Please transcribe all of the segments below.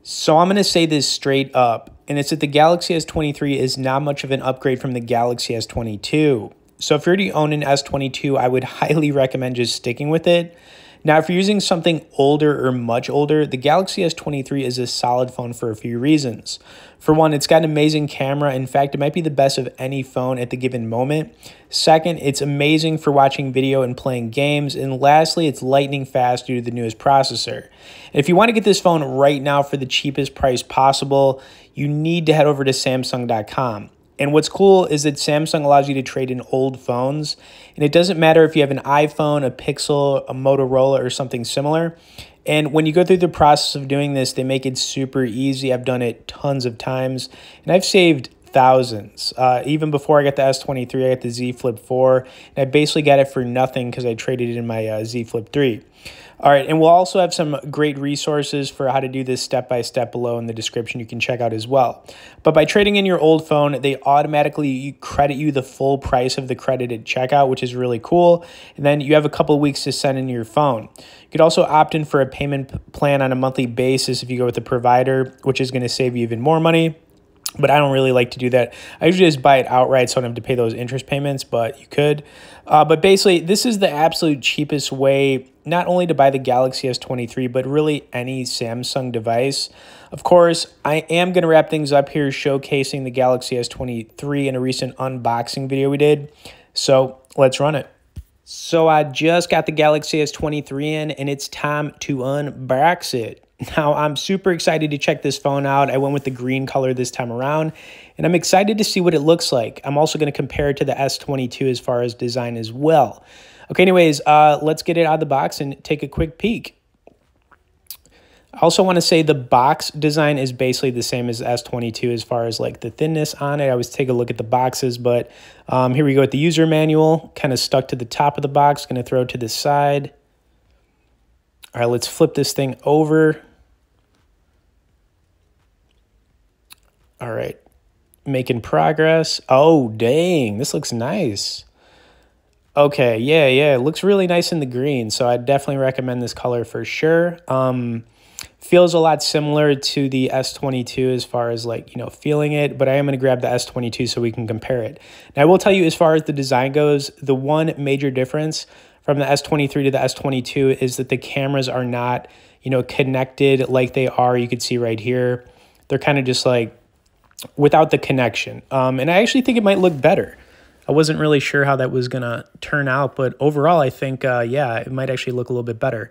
So I'm going to say this straight up, and it's that the Galaxy S23 is not much of an upgrade from the Galaxy S22. So if you already own an S22, I would highly recommend just sticking with it. Now, if you're using something older or much older, the Galaxy S23 is a solid phone for a few reasons. For one, it's got an amazing camera. In fact, it might be the best of any phone at the given moment. Second, it's amazing for watching video and playing games. And lastly, it's lightning fast due to the newest processor. And if you want to get this phone right now for the cheapest price possible, you need to head over to Samsung.com. And what's cool is that Samsung allows you to trade in old phones. And it doesn't matter if you have an iPhone, a Pixel, a Motorola, or something similar. And when you go through the process of doing this, they make it super easy. I've done it tons of times. And I've saved thousands. Even before I got the S23, I got the Z Flip 4. And I basically got it for nothing because I traded it in my Z Flip 3. All right, and we'll also have some great resources for how to do this step-by-step below in the description you can check out as well. But by trading in your old phone, they automatically credit you the full price of the credit at checkout, which is really cool. And then you have a couple of weeks to send in your phone. You could also opt in for a payment plan on a monthly basis if you go with the provider, which is going to save you even more money. But I don't really like to do that. I usually just buy it outright so I don't have to pay those interest payments, but you could. But basically, this is the absolute cheapest way not only to buy the Galaxy S23, but really any Samsung device. Of course, I am going to wrap things up here showcasing the Galaxy S23 in a recent unboxing video we did. So let's run it. So I just got the Galaxy S23 in, and it's time to unbox it. Now, I'm super excited to check this phone out. I went with the green color this time around, and I'm excited to see what it looks like. I'm also going to compare it to the S22 as far as design as well. Okay, anyways, let's get it out of the box and take a quick peek. I also want to say the box design is basically the same as the S22 as far as like the thinness on it. I always take a look at the boxes, but here we go with the user manual, kind of stuck to the top of the box. Going to throw it to the side. All right, let's flip this thing over. All right, making progress. Oh, dang, this looks nice. Okay, yeah, it looks really nice in the green, so I definitely recommend this color for sure. Feels a lot similar to the S22 as far as like, feeling it, but I am going to grab the S22 so we can compare it. Now, I will tell you as far as the design goes, the one major difference from the S23 to the S22 is that the cameras are not, connected like they are. You can see right here. They're kind of just like without the connection. And I actually think it might look better. I wasn't really sure how that was going to turn out, but overall, I think, yeah, it might actually look a little bit better.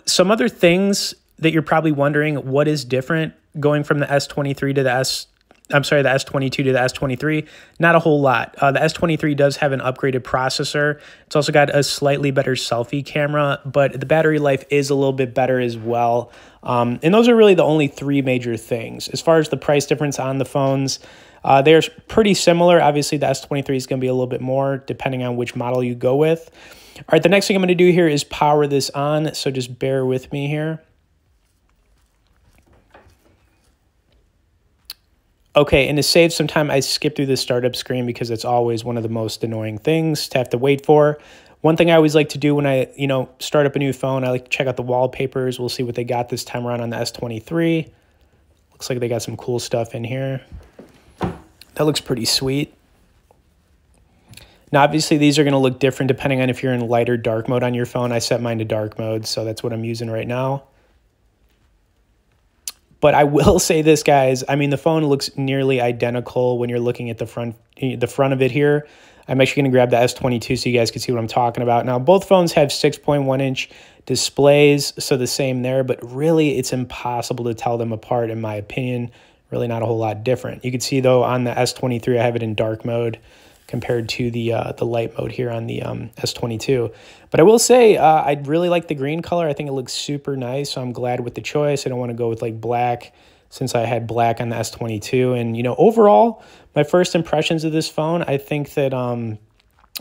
Some other things that you're probably wondering, what is different going from the S23 to the S22 to the S23? Not a whole lot. The S23 does have an upgraded processor. It's also got a slightly better selfie camera, but the battery life is a little bit better as well. And those are really the only three major things. As far as the price difference on the phones, they're pretty similar. Obviously, the S23 is going to be a little bit more depending on which model you go with. All right, the next thing I'm going to do here is power this on, so just bear with me here. Okay, and to save some time, I skipped through the startup screen because it's always one of the most annoying things to have to wait for. One thing I always like to do when I, start up a new phone, I like to check out the wallpapers. We'll see what they got this time around on the S23. Looks like they got some cool stuff in here. That looks pretty sweet. Now, obviously, these are going to look different depending on if you're in light or dark mode on your phone. I set mine to dark mode, so that's what I'm using right now. But I will say this, guys. I mean, the phone looks nearly identical when you're looking at the front of it here. I'm actually going to grab the S22 so you guys can see what I'm talking about. Now, both phones have 6.1-inch displays, so the same there. But really, it's impossible to tell them apart, in my opinion. Really not a whole lot different. You can see, though, on the S23, I have it in dark mode compared to the light mode here on the S22. But I will say I really like the green color. I think it looks super nice, so I'm glad with the choice. I don't want to go with like black since I had black on the S22. And, overall, my first impressions of this phone, I think that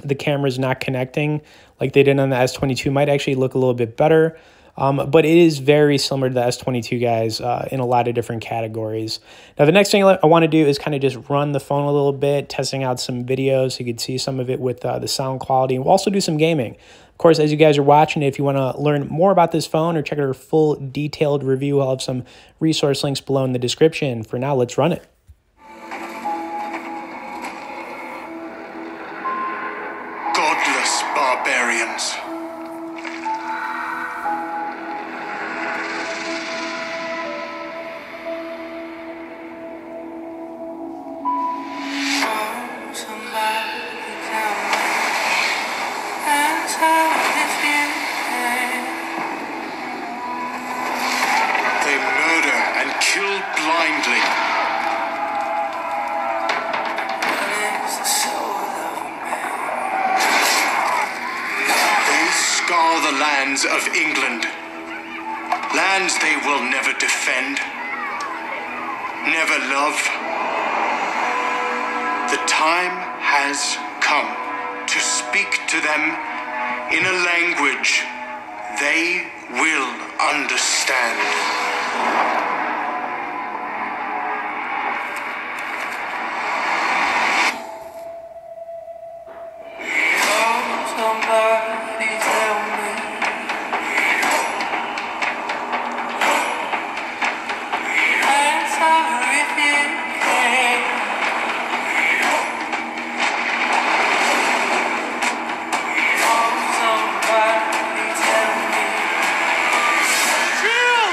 the camera's not connecting like they did on the S22 might actually look a little bit better. But it is very similar to the S22, guys, in a lot of different categories. Now, the next thing I want to do is kind of just run the phone a little bit, testing out some videos so you can see some of it with the sound quality. We'll also do some gaming. Of course, as you guys are watching it, if you want to learn more about this phone or check out our full detailed review, I'll have some resource links below in the description. For now, let's run it. Godless barbarians. They murder and kill blindly. They scar the lands of England, lands they will never defend, never love. The time has come to speak to them in a language they will understand. Somebody tell me. Answer if you can. Somebody tell me. Drill!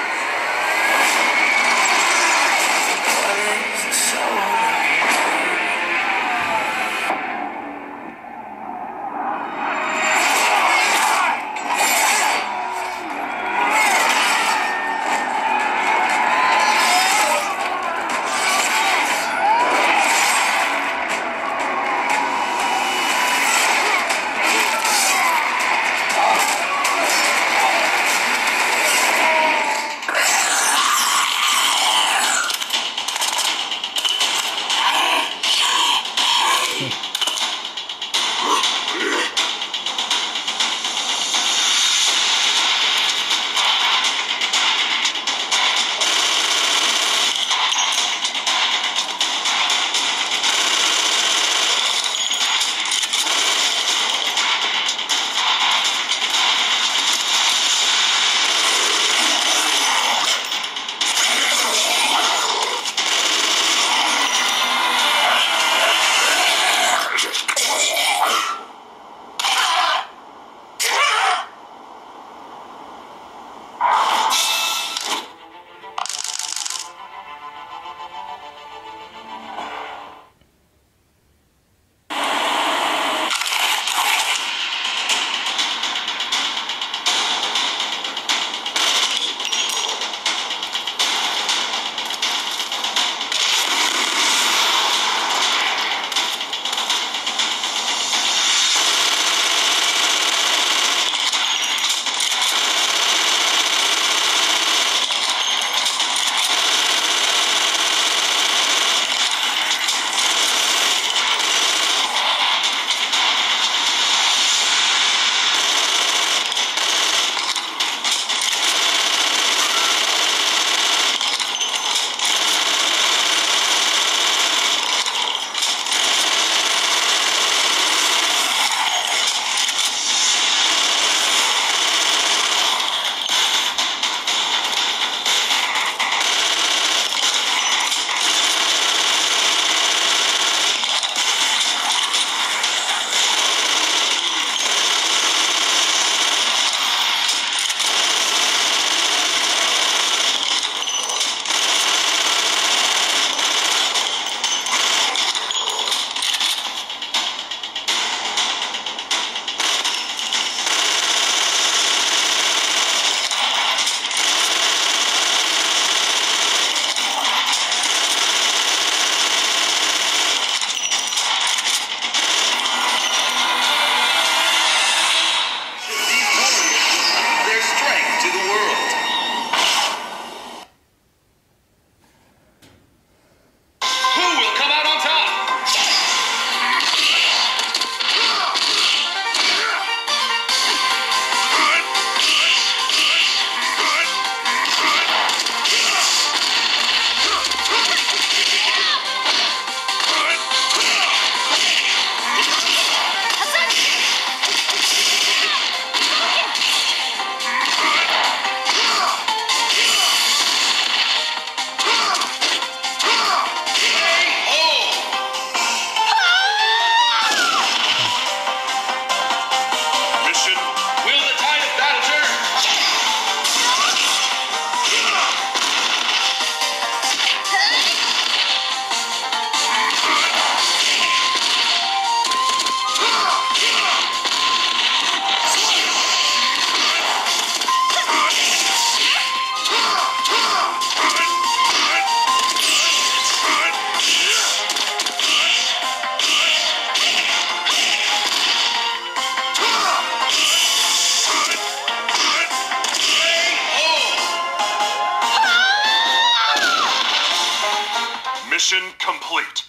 Mission complete.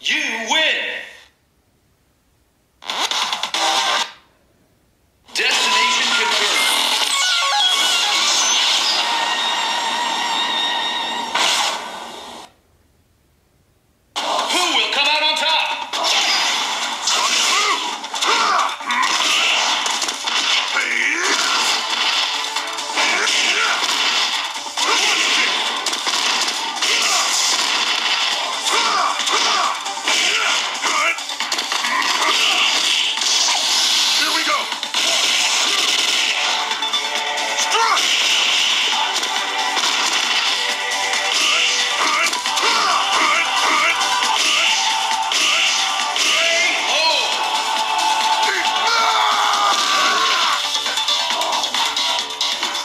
You win! Destination confirmed. Who will come out on top? Here we go.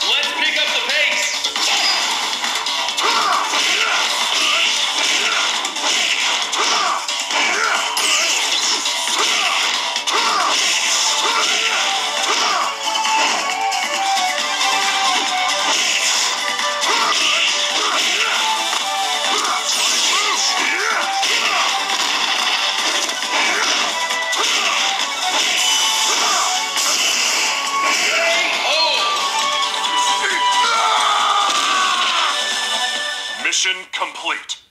Let's pick up the pace. Mission complete.